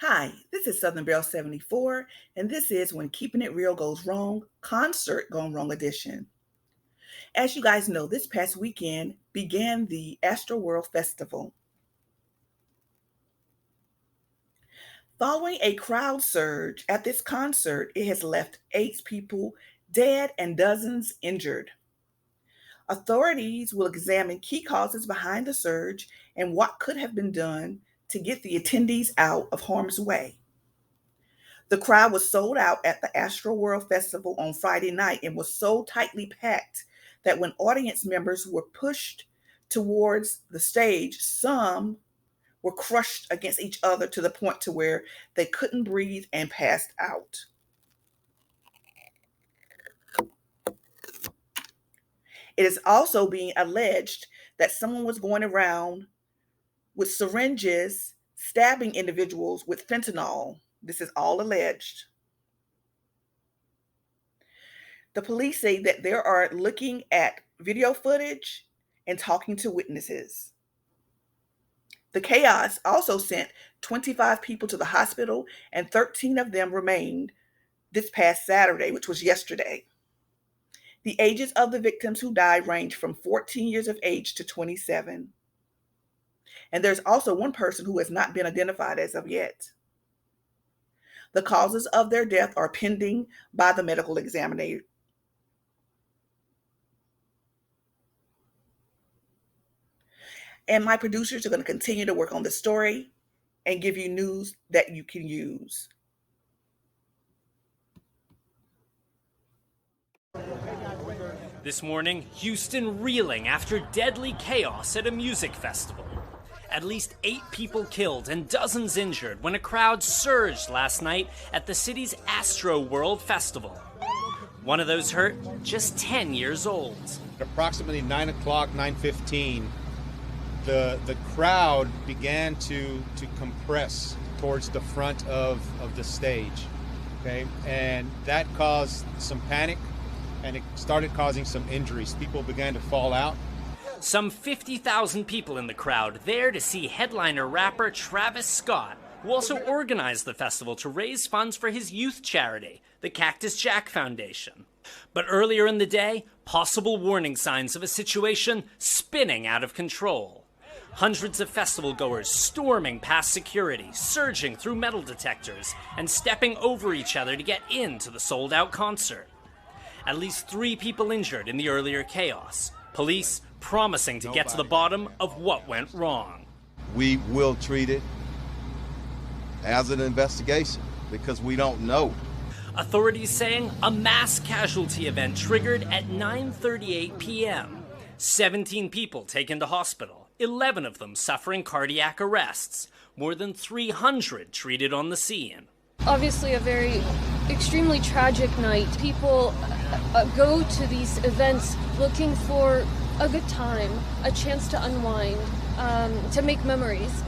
Hi, this is Southern Belle 74, and this is When Keeping It Real Goes Wrong, Concert Gone Wrong edition. As you guys know, this past weekend began the Astroworld Festival. Following a crowd surge at this concert, it has left 8 people dead and dozens injured. Authorities will examine key causes behind the surge and what could have been done to get the attendees out of harm's way. The crowd was sold out at the Astroworld Festival on Friday night and was so tightly packed that when audience members were pushed towards the stage, some were crushed against each other to the point to where they couldn't breathe and passed out. It is also being alleged that someone was going around with syringes stabbing individuals with fentanyl. This is all alleged. The police say that they are looking at video footage and talking to witnesses. The chaos also sent 25 people to the hospital, and 13 of them remained this past Saturday, which was yesterday. The ages of the victims who died range from 14 years of age to 27. And there's also one person who has not been identified as of yet. The causes of their death are pending by the medical examiner. And my producers are going to continue to work on the story and give you news that you can use. This morning, Houston reeling after deadly chaos at a music festival. At least 8 people killed and dozens injured when a crowd surged last night at the city's Astroworld Festival. One of those hurt, just 10 years old. At approximately 9 o'clock, 9:15, the crowd began to compress towards the front of the stage, okay? And that caused some panic, and it started causing some injuries. People began to fall out. Some 50,000 people in the crowd there to see headliner rapper Travis Scott, who also organized the festival to raise funds for his youth charity, the Cactus Jack Foundation. But earlier in the day, possible warning signs of a situation spinning out of control. Hundreds of festival goers storming past security, surging through metal detectors, and stepping over each other to get into the sold-out concert. At least 3 people injured in the earlier chaos. Police promising to get to the bottom of what went wrong. We will treat it as an investigation because we don't know. Authorities saying a mass casualty event triggered at 9:38 p.m. 17 people taken to hospital, 11 of them suffering cardiac arrests, more than 300 treated on the scene. Obviously a very extremely tragic night. People go to these events looking for a good time, a chance to unwind, to make memories.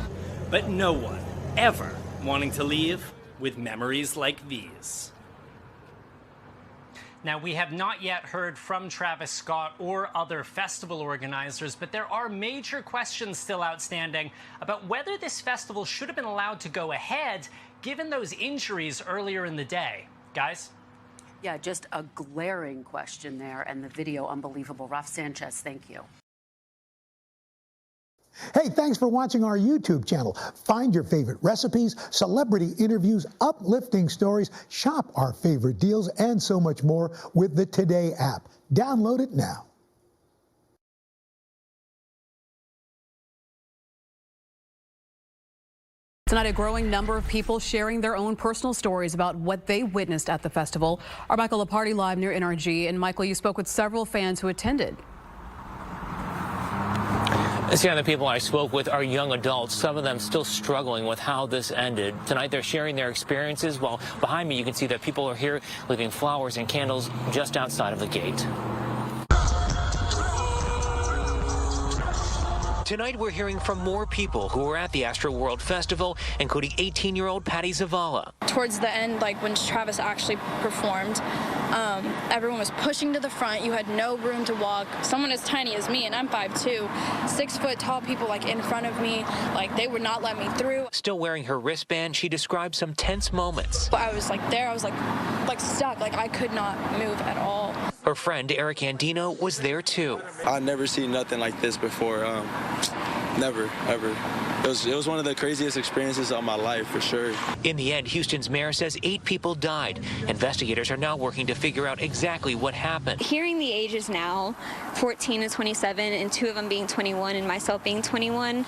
But no one ever wanting to leave with memories like these. Now, we have not yet heard from Travis Scott or other festival organizers, but there are major questions still outstanding about whether this festival should have been allowed to go ahead given those injuries earlier in the day. Guys? Yeah, just a glaring question there, and the video unbelievable. Raf Sanchez, thank you. Hey, thanks for watching our YouTube channel. Find your favorite recipes, celebrity interviews, uplifting stories, shop our favorite deals, and so much more with the Today app. Download it now. Tonight, a growing number of people sharing their own personal stories about what they witnessed at the festival. Our Michael Leparty live near NRG. And Michael, you spoke with several fans who attended. Yeah, the people I spoke with are young adults, some of them still struggling with how this ended. Tonight they're sharing their experiences, while behind me you can see that people are here leaving flowers and candles just outside of the gate. Tonight we're hearing from more people who were at the Astroworld Festival, including 18-year-old Patty Zavala. Towards the end, like when Travis actually performed, Everyone was pushing to the front. You had no room to walk. Someone as tiny as me, and I'm 5'2", 6 foot tall people like in front of me, like they would not let me through. Still wearing her wristband, she described some tense moments. But I was like there, I was like stuck, like I could not move at all. Her friend Eric Andino was there too. I've never seen nothing like this before. Never, ever. It was one of the craziest experiences of my life, for sure. In the end, Houston's mayor says 8 people died. Investigators are now working to figure out exactly what happened. Hearing the ages now, 14 to 27, and 2 of them being 21 and myself being 21,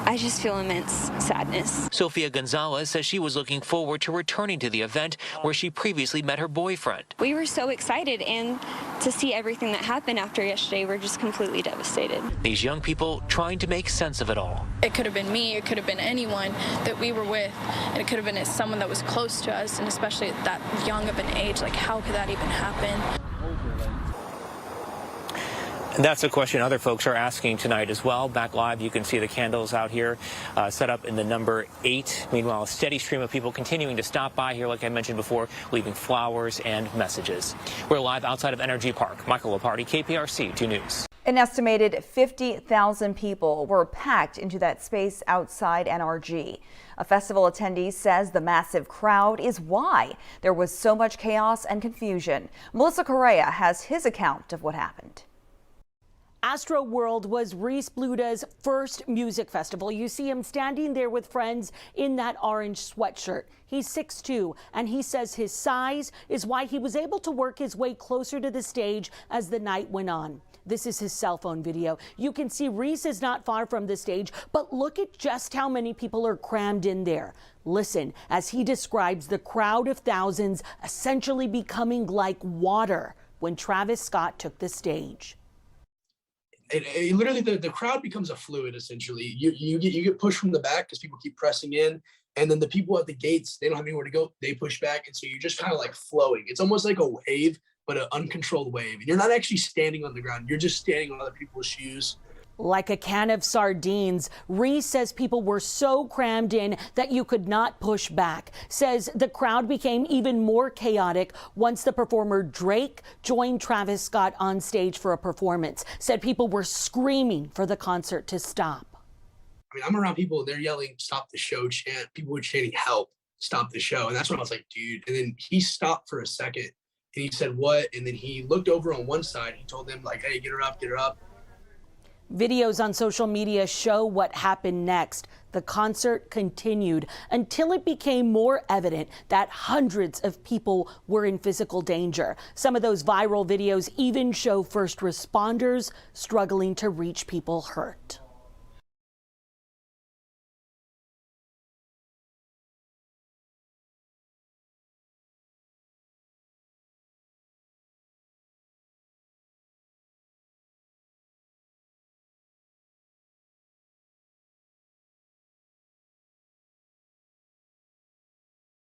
I just feel immense sadness. Sofia Gonzalez says she was looking forward to returning to the event where she previously met her boyfriend. We were so excited, and to see everything that happened after yesterday, we're just completely devastated. These young people trying to make sense of it all. It could have been me, it could have been anyone that we were with, and it could have been someone that was close to us, and especially at that young of an age, like how could that even happen? And that's a question other folks are asking tonight as well. Back live, you can see the candles out here set up in the number 8. Meanwhile, a steady stream of people continuing to stop by here, like I mentioned before, leaving flowers and messages. We're live outside of Energy Park. Michael Lepardi, KPRC 2 News. An estimated 50,000 people were packed into that space outside NRG. A festival attendee says the massive crowd is why there was so much chaos and confusion. Melissa Correa has his account of what happened. Astroworld was Reese Bluda's first music festival. You see him standing there with friends in that orange sweatshirt. He's 6'2", and he says his size is why he was able to work his way closer to the stage as the night went on. This is his cell phone video. You can see Reese is not far from the stage, but look at just how many people are crammed in there. Listen as he describes the crowd of thousands essentially becoming like water when Travis Scott took the stage. Literally the crowd becomes a fluid. Essentially you get pushed from the back because people keep pressing in, and then the people at the gates, they don't have anywhere to go, they push back, and so you're just kind of like flowing. It's almost like a wave, but an uncontrolled wave, and you're not actually standing on the ground, you're just standing on other people's shoes. Like a can of sardines, Reese says people were so crammed in that you could not push back. Says the crowd became even more chaotic once the performer Drake joined Travis Scott on stage for a performance. Said people were screaming for the concert to stop. I mean, I'm around people, they're yelling, "Stop the show," chant. People were chanting, "Help, stop the show." And that's when I was like, dude. And then he stopped for a second and he said, "What?" And then he looked over on one side. He told them like, "Hey, get her up, get her up." Videos on social media show what happened next. The concert continued until it became more evident that hundreds of people were in physical danger. Some of those viral videos even show first responders struggling to reach people hurt.